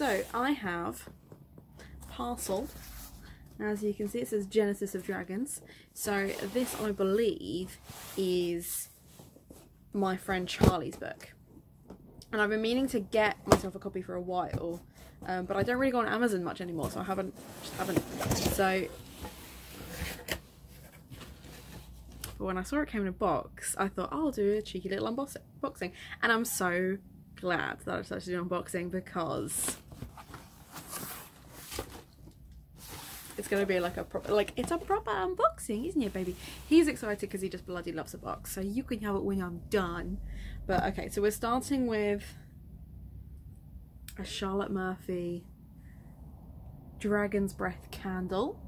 So I have parcel. As you can see, it says Genesis of Dragons. So this, I believe, is my friend Charlie's book. And I've been meaning to get myself a copy for a while, but I don't really go on Amazon much anymore, so I haven't. So, but when I saw it came in a box, I thought, oh, I'll do a cheeky little unboxing. And I'm so glad that I decided to do an unboxing, because it's going to be like a proper, it's a proper unboxing, isn't it, baby? He's excited because he just bloody loves a box, so you can have it when I'm done. But okay, so we're starting with a Charlotte Murphy Dragon's Breath candle.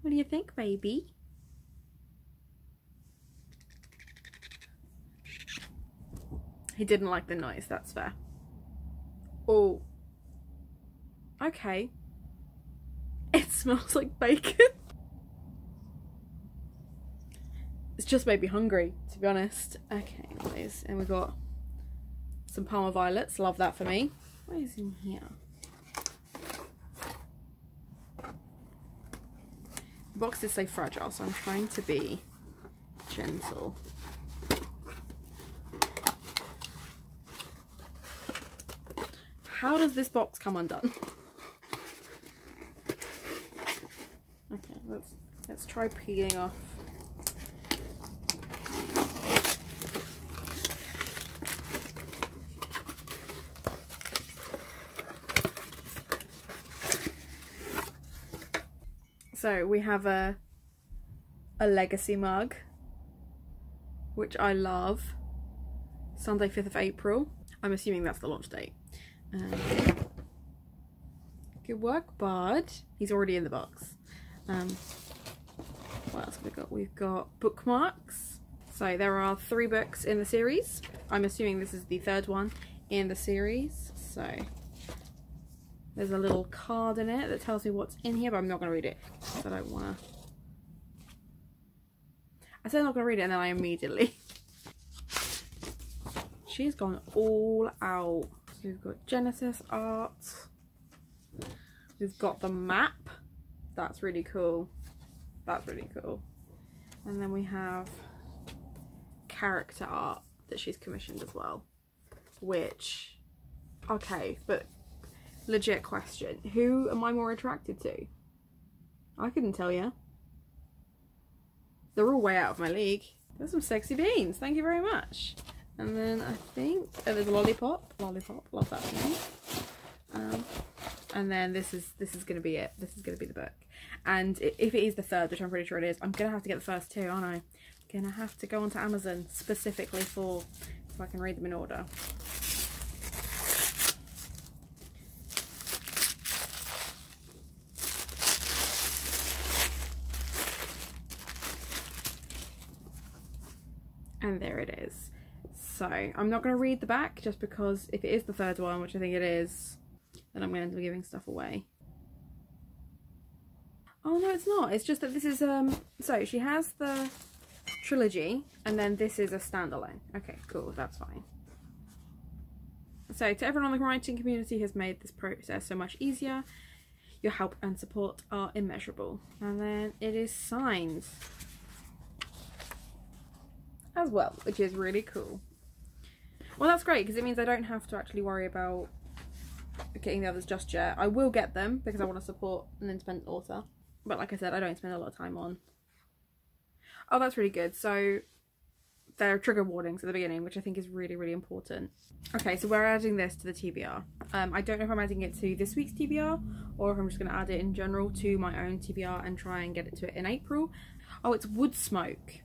What do you think, baby? He didn't like the noise, that's fair. Oh. Okay. It smells like bacon. It's just made me hungry, to be honest. Okay, anyways, and we've got some Parma violets. Love that for me. What is in here? The box is so fragile, so I'm trying to be gentle. How does this box come undone? Okay, let's try peeling off. So we have a legacy mug, which I love. Sunday 5th of April. I'm assuming that's the launch date. Good work, bud. He's already in the box. What else have we got? We've got bookmarks. So there are 3 books in the series. I'm assuming this is the 3rd one in the series. So there's a little card in it that tells me what's in here, but I'm not going to read it because I don't want to. I said I'm not going to read it, and then I immediately. She's gone all out. So we've got Genesis art. We've got the map. That's really cool. That's really cool. And then we have character art that she's commissioned as well. Which, okay, but legit question. Who am I more attracted to? I couldn't tell you. They're all way out of my league. There's some sexy beans. Thank you very much. And then I think there's a lollipop. Lollipop, love that one. And then this is gonna be it. This is gonna be the book. And if it is the 3rd, which I'm pretty sure it is, I'm gonna have to get the first 2, aren't I? Gonna have to go onto Amazon specifically for so I can read them in order. And there it is. So I'm not going to read the back, just because if it is the 3rd one, which I think it is, then I'm going to end up giving stuff away. Oh no, it's not. It's just that this is so she has the trilogy, and then this is a standalone. Okay, cool, that's fine. So to everyone on the writing community has made this process so much easier. Your help and support are immeasurable. And then it is signed as well, which is really cool. Well, that's great, because it means I don't have to actually worry about getting the others just yet. I will get them because I want to support an independent author, but like I said, I don't spend a lot of time on. Oh, that's really good. So there are trigger warnings at the beginning, which I think is really, really important. Okay, so we're adding this to the TBR. I don't know if I'm adding it to this week's TBR or if I'm just going to add it in general to my own TBR and try and get it to it in April. Oh, it's wood smoke.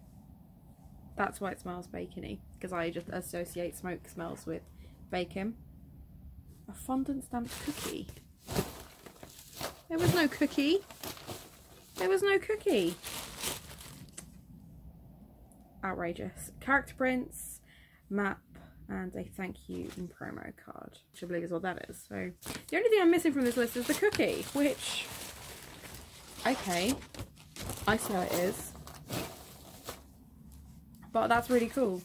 That's why it smells bacony, because I just associate smoke smells with bacon. A fondant stamped cookie. There was no cookie. There was no cookie. Outrageous. Character prints, map, and a thank you and promo card, which I believe is what that is. So the only thing I'm missing from this list is the cookie, which, okay, I see how it is. But that's really cool.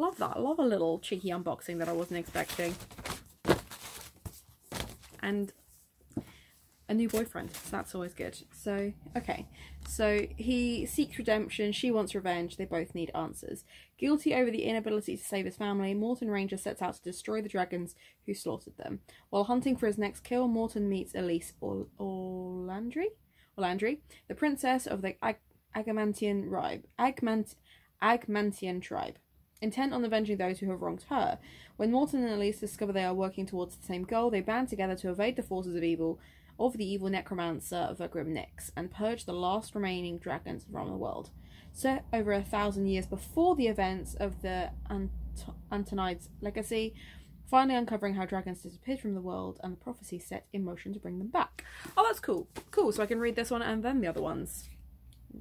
Love that. I love a little cheeky unboxing that I wasn't expecting. And a new boyfriend, so that's always good. So, okay. So, he seeks redemption, she wants revenge, they both need answers. Guilty over the inability to save his family, Morton Ranger sets out to destroy the dragons who slaughtered them. While hunting for his next kill, Morton meets Elise Orlandry, the princess of the Agmantian tribe, intent on avenging those who have wronged her. When Morton and Elise discover they are working towards the same goal, they band together to evade the forces of the evil necromancer Vergrim Nyx and purge the last remaining dragons from the world. Set over 1,000 years before the events of the Antonides' legacy, finally uncovering how dragons disappeared from the world and the prophecy set in motion to bring them back. Oh, that's cool. Cool, so I can read this one and then the other ones.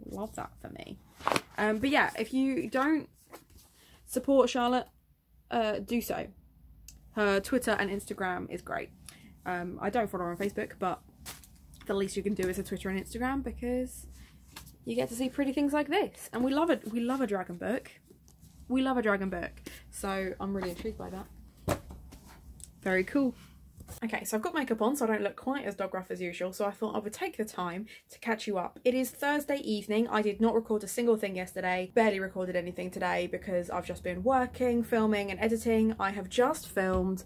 Love that for me. But yeah, if you don't support Charlotte, do so. Her Twitter and Instagram is great. I don't follow her on Facebook, but the least you can do is a Twitter and Instagram, because you get to see pretty things like this, and we love it. We love a dragon book. We love a dragon book, so I'm really intrigued by that. Very cool. Okay, so I've got makeup on so I don't look quite as dog rough as usual, so I thought I would take the time to catch you up. It is Thursday evening. I did not record a single thing yesterday, barely recorded anything today because I've just been working, filming and editing. I have just filmed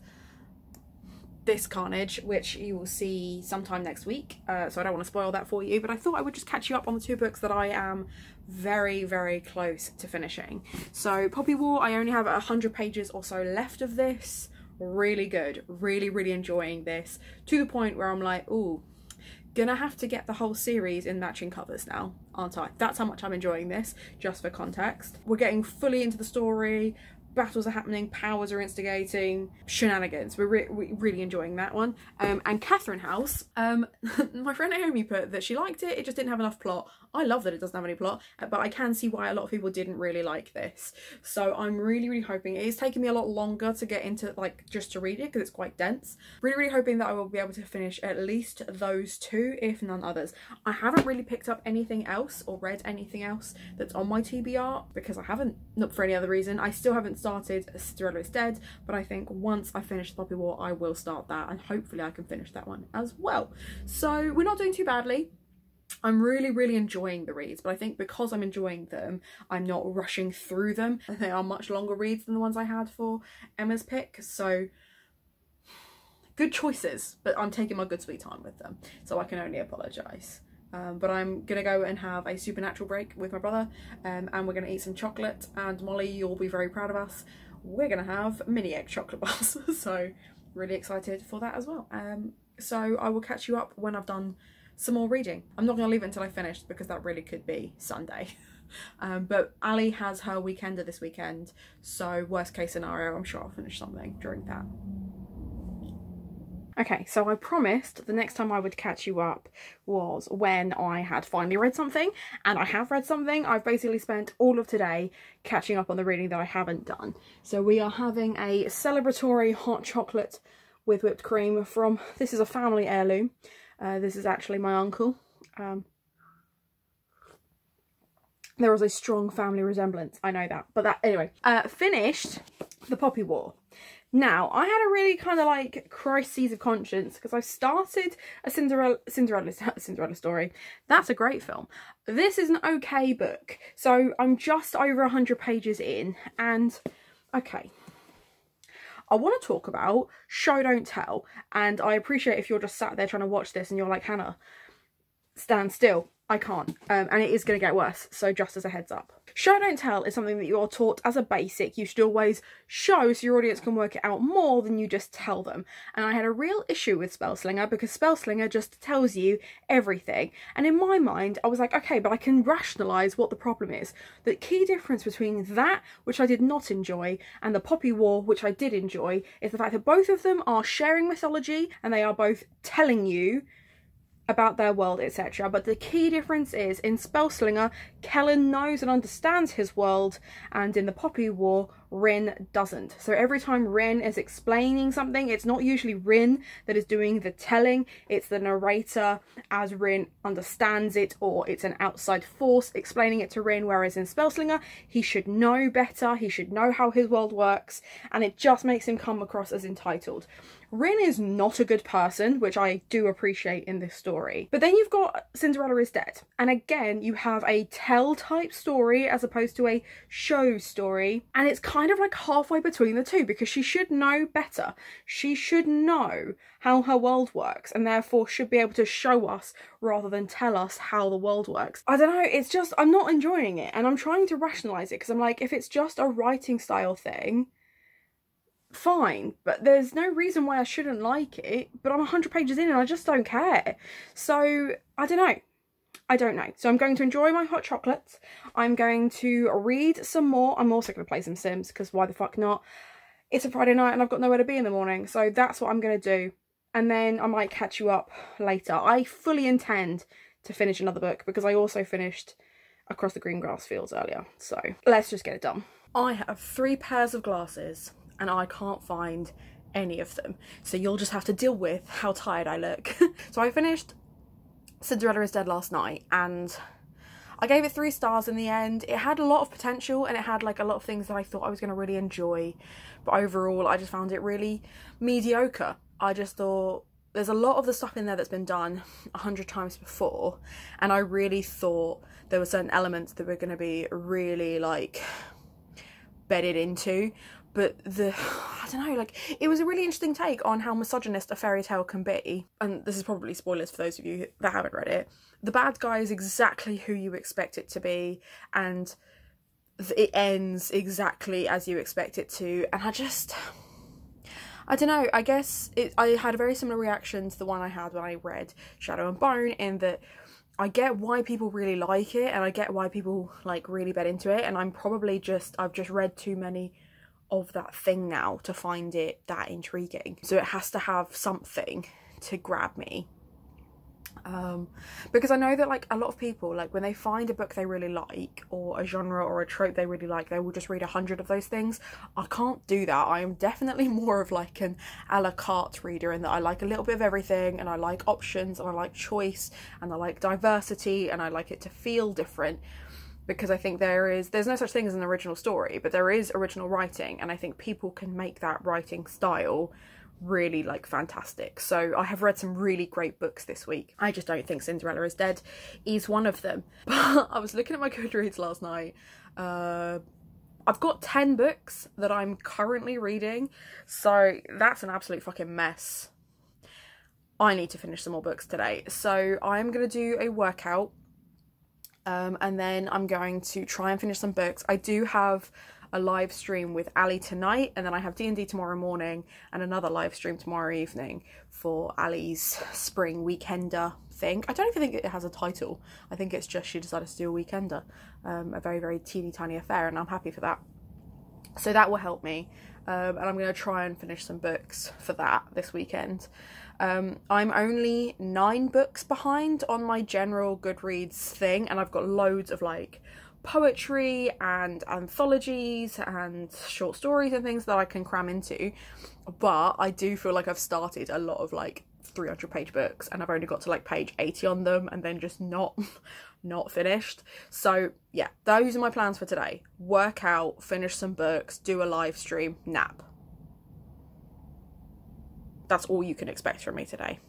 this carnage, which you will see sometime next week, so I don't want to spoil that for you, but I thought I would just catch you up on the two books that I am very, very close to finishing. So Poppy War, I only have 100 pages or so left of this. Really good, really enjoying this, to the point where I'm like, ooh, gonna have to get the whole series in matching covers now, aren't I? That's how much I'm enjoying this, just for context. We're getting fully into the story, battles are happening, powers are instigating, shenanigans. We're really enjoying that one. And Catherine House, my friend Naomi put that she liked it, it just didn't have enough plot. I love that it doesn't have any plot, but I can see why a lot of people didn't really like this. So I'm really hoping, it is taking me a lot longer to get into, like, just to read it because it's quite dense. Really hoping that I will be able to finish at least those two, if none others. I haven't really picked up anything else or read anything else that's on my TBR because I haven't, not for any other reason. I still haven't started Cinderella is Dead, but I think once I finish the Poppy War I will start that, and hopefully I can finish that one as well. So we're not doing too badly. I'm really enjoying the reads, but I think because I'm enjoying them, I'm not rushing through them. They are much longer reads than the ones I had for Emma's pick, so good choices, but I'm taking my good sweet time with them, so I can only apologise. But I'm gonna go and have a supernatural break with my brother, and we're gonna eat some chocolate, and Molly, you'll be very proud of us. We're gonna have mini egg chocolate bars, so really excited for that as well. So I will catch you up when I've done some more reading. I'm not gonna leave it until I finish because that really could be Sunday. But Ali has her weekender this weekend, so worst case scenario, I'm sure I'll finish something during that. Okay, so I promised the next time I would catch you up was when I had finally read something, and I have read something. I've basically spent all of today catching up on the reading that I haven't done. So we are having a celebratory hot chocolate with whipped cream from, this is a family heirloom. This is actually my uncle. There was a strong family resemblance, I know that, but that, anyway. Finished the Poppy War. Now, I had a really kind of like crises of conscience because I started a Cinderella story. That's a great film. This is an okay book. So I'm just over 100 pages in, and okay. I want to talk about Show Don't Tell, and I appreciate if you're just sat there trying to watch this and you're like, Hannah, stand still. I can't, and it is going to get worse, so just as a heads up. Show Don't Tell is something that you're taught as a basic. You should always show so your audience can work it out more than you just tell them. And I had a real issue with Spellslinger because Spellslinger just tells you everything. And in my mind, I was like, okay, but I can rationalise what the problem is. The key difference between that, which I did not enjoy, and the Poppy War, which I did enjoy, is the fact that both of them are sharing mythology and they are both telling you about their world, etc. But the key difference is, in Spellslinger, Kellen knows and understands his world, and in the Poppy War, Rin doesn't. So every time Rin is explaining something, it's not usually Rin that is doing the telling, it's the narrator as Rin understands it, or it's an outside force explaining it to Rin, whereas in Spellslinger, he should know better, he should know how his world works, and it just makes him come across as entitled. Rin is not a good person, which I do appreciate in this story. But then you've got Cinderella is Dead. And again, you have a tell type story as opposed to a show story. And it's kind of like halfway between the two, because she should know better. She should know how her world works, and therefore should be able to show us rather than tell us how the world works. I don't know, it's just, I'm not enjoying it. And I'm trying to rationalise it, because I'm like, if it's just a writing style thing, fine, but there's no reason why I shouldn't like it. But I'm 100 pages in and I just don't care. So I don't know. So I'm going to enjoy my hot chocolates. I'm going to read some more. I'm also going to play some Sims, because why the fuck not? It's a Friday night and I've got nowhere to be in the morning, so that's what I'm going to do. And then I might catch you up later. I fully intend to finish another book, because I also finished Across the Green Grass Fields earlier. So let's just get it done. I have 3 pairs of glasses and I can't find any of them, so you'll just have to deal with how tired I look. So I finished Cinderella is Dead last night and I gave it 3 stars in the end. It had a lot of potential and it had like a lot of things that I thought I was going to really enjoy, but overall I just found it really mediocre. I just thought there's a lot of the stuff in there that's been done 100 times before, and I really thought there were certain elements that were going to be really like bedded into. But I don't know, like, it was a really interesting take on how misogynist a fairy tale can be. And this is probably spoilers for those of you that haven't read it. The bad guy is exactly who you expect it to be, and it ends exactly as you expect it to. And I don't know, I guess I had a very similar reaction to the one I had when I read Shadow and Bone, in that I get why people really like it, and I get why people like really bed into it, and I've just read too many of that thing now to find it that intriguing. So it has to have something to grab me, because I know that like a lot of people, like when they find a book they really like, or a genre or a trope they really like, they will just read 100 of those things. I can't do that. I am definitely more of like an a la carte reader, in that I like a little bit of everything, and I like options, and I like choice, and I like diversity, and I like it to feel different. Because I think there's no such thing as an original story, but there is original writing, and I think people can make that writing style really like fantastic. So I have read some really great books this week. I just don't think Cinderella is Dead is one of them. But I was looking at my Goodreads last night. I've got 10 books that I'm currently reading, so that's an absolute fucking mess. I need to finish some more books today. So I'm going to do a workout. And then I'm going to try and finish some books. I do have a live stream with Ali tonight, and then I have D&D tomorrow morning, and another live stream tomorrow evening for Ali's spring weekender thing. I don't even think it has a title. I think it's just she decided to do a weekender, a very, very teeny tiny affair, and I'm happy for that. So that will help me, and I'm going to try and finish some books for that this weekend. I'm only 9 books behind on my general Goodreads thing, and I've got loads of like poetry and anthologies and short stories and things that I can cram into, but I do feel like I've started a lot of like 300-page books and I've only got to like page 80 on them, and then just not finished. So yeah, those are my plans for today. Work out, finish some books, do a live stream, nap. That's all you can expect from me today.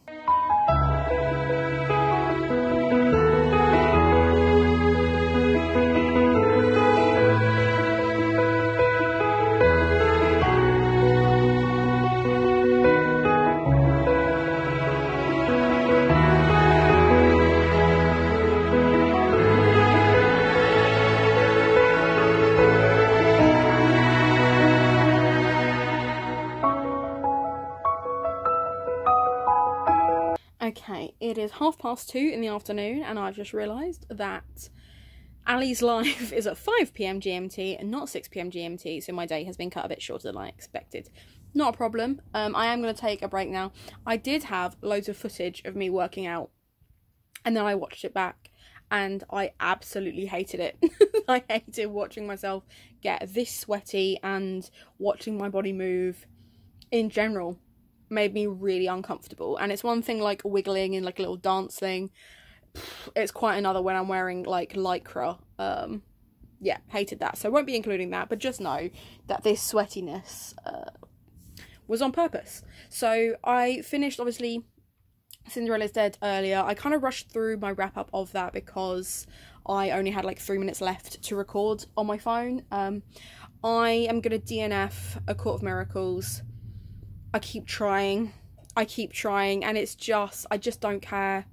Okay, it is 2:30 in the afternoon, and I've just realised that Ali's live is at 5 PM GMT and not 6 PM GMT, so my day has been cut a bit shorter than I expected. Not a problem. I am going to take a break now. I did have loads of footage of me working out, and then I watched it back, and I absolutely hated it. I hated watching myself get this sweaty, and watching my body move in general made me really uncomfortable. And it's one thing like wiggling in like a little dance thing, it's quite another when I'm wearing like lycra. Yeah, hated that. So I won't be including that, but just know that this sweatiness was on purpose. So I finished, obviously, Cinderella's Dead earlier. I kind of rushed through my wrap up of that because I only had like 3 minutes left to record on my phone. I am going to DNF A Court of Miracles. I keep trying, and it's just, I just don't care.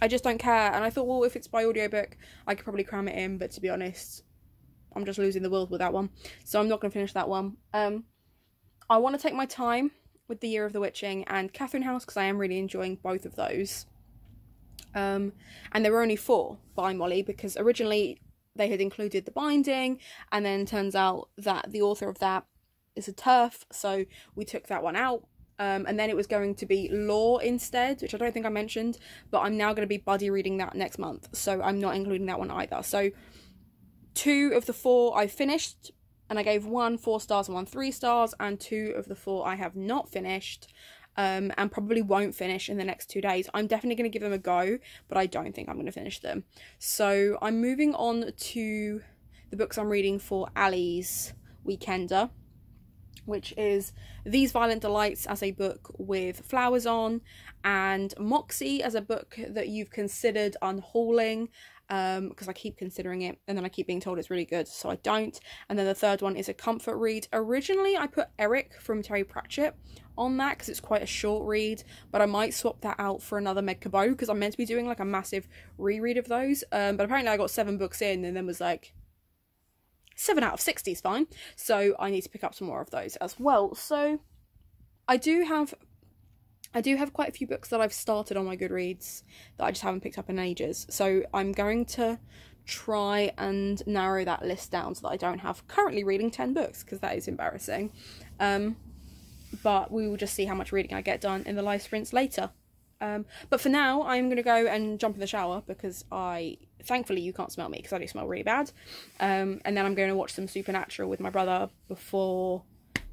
I just don't care. And I thought, well, if it's by audiobook, I could probably cram it in, but to be honest, I'm just losing the will with that one. So I'm not going to finish that one. I want to take my time with The Year of the Witching and Catherine House, because I am really enjoying both of those. And there were only 4 by Mollie, because originally they had included The Binding, and then turns out that the author of that is a TERF, so we took that one out. And then it was going to be Law instead, which I don't think I mentioned, but I'm now going to be buddy reading that next month, so I'm not including that one either. So 2 of the 4 I finished, and I gave 1 4 stars and 1 3 stars, and 2 of the 4 I have not finished, and probably won't finish in the next 2 days. I'm definitely going to give them a go, but I don't think I'm going to finish them. So I'm moving on to the books I'm reading for Allie's Weekender, which is These Violent Delights as a book with flowers on, and Moxie as a book that you've considered unhauling, because I keep considering it and then I keep being told it's really good, so I don't. And then the third one is a comfort read. Originally I put Eric from Terry Pratchett on that because it's quite a short read, but I might swap that out for another Meg Cabot, because I'm meant to be doing like a massive reread of those, but apparently I got 7 books in and then was like, 7 out of 60 is fine, so I need to pick up some more of those as well. So I do have quite a few books that I've started on my Goodreads that I just haven't picked up in ages, so I'm going to try and narrow that list down so that I don't have currently reading 10 books, because that is embarrassing. But we will just see how much reading I get done in the live sprints later. But for now, I'm going to go and jump in the shower, because thankfully you can't smell me, because I do smell really bad. And then I'm going to watch some Supernatural with my brother before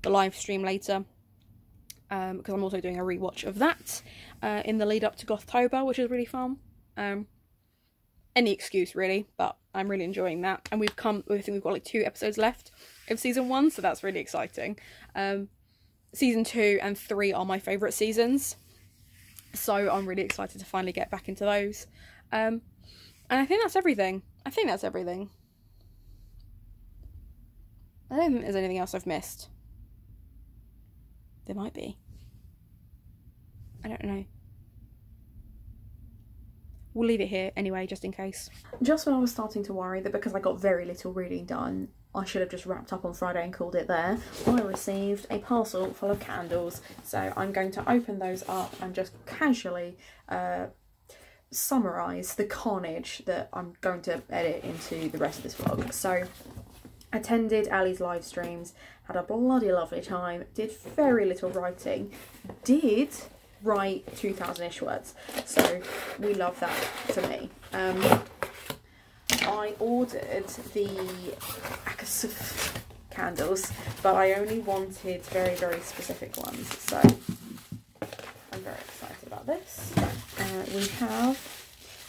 the live stream later, because I'm also doing a rewatch of that in the lead up to Gothtober, which is really fun. Any excuse really, but I'm really enjoying that. And I think we've got like 2 episodes left of season 1, so that's really exciting. Season 2 and 3 are my favourite seasons, so I'm really excited to finally get back into those. And I think that's everything. I don't think there's anything else I've missed. There might be. I don't know. We'll leave it here anyway, just in case. Just when I was starting to worry that because I got very little reading done, I should have just wrapped up on Friday and called it there, I received a parcel full of candles. So I'm going to open those up and just casually summarise the carnage that I'm going to edit into the rest of this vlog. So attended Allie's live streams, had a bloody lovely time, did very little writing, did write 2,000-ish words, so we love that for me. I ordered the Akasuf candles, but I only wanted very, very specific ones, so I'm very excited about this.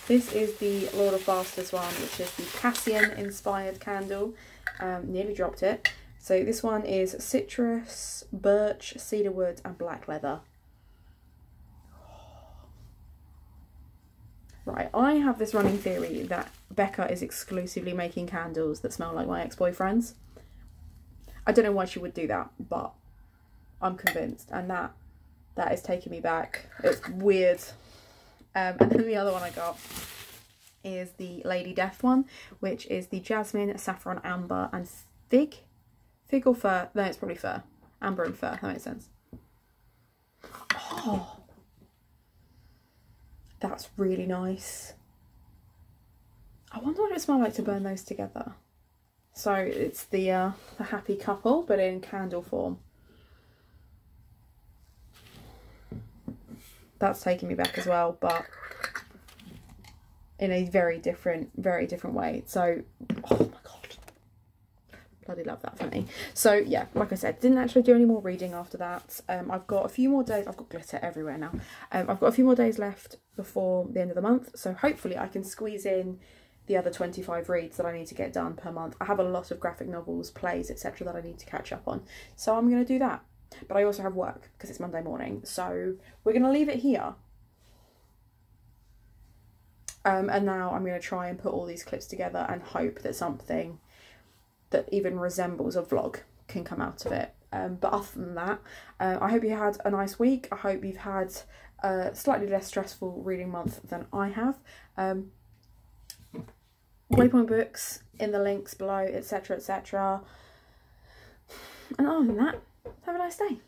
This is the Lord of Bastards one, which is the Cassian inspired candle. Nearly dropped it. So this one is citrus, birch, cedarwood and black leather. Right, I have this running theory that Becca is exclusively making candles that smell like my ex-boyfriends. I don't know why she would do that, but I'm convinced, and that is taking me back. It's weird. And then the other one I got is the Lady Death one, which is the jasmine, saffron, amber and fig or fir. No, it's probably fir. Amber and fir, that makes sense. Oh, that's really nice. I wonder what it smells like to burn those together. So it's the happy couple, but in candle form. That's taking me back as well, but in a very different way. So, oh my god, bloody love that for me. So yeah, like I said, didn't actually do any more reading after that. I've got a few more days. I've got glitter everywhere now. I've got a few more days left before the end of the month, so hopefully I can squeeze in the other 25 reads that I need to get done per month. I have a lot of graphic novels, plays, etc. that I need to catch up on, so I'm going to do that. But I also have work because it's Monday morning, so we're going to leave it here. And now I'm going to try and put all these clips together and hope that something that even resembles a vlog can come out of it. But other than that, I hope you had a nice week. I hope you've had a slightly less stressful reading month than I have. Waypoint books in the links below, etc, etc. And other than that, have a nice day.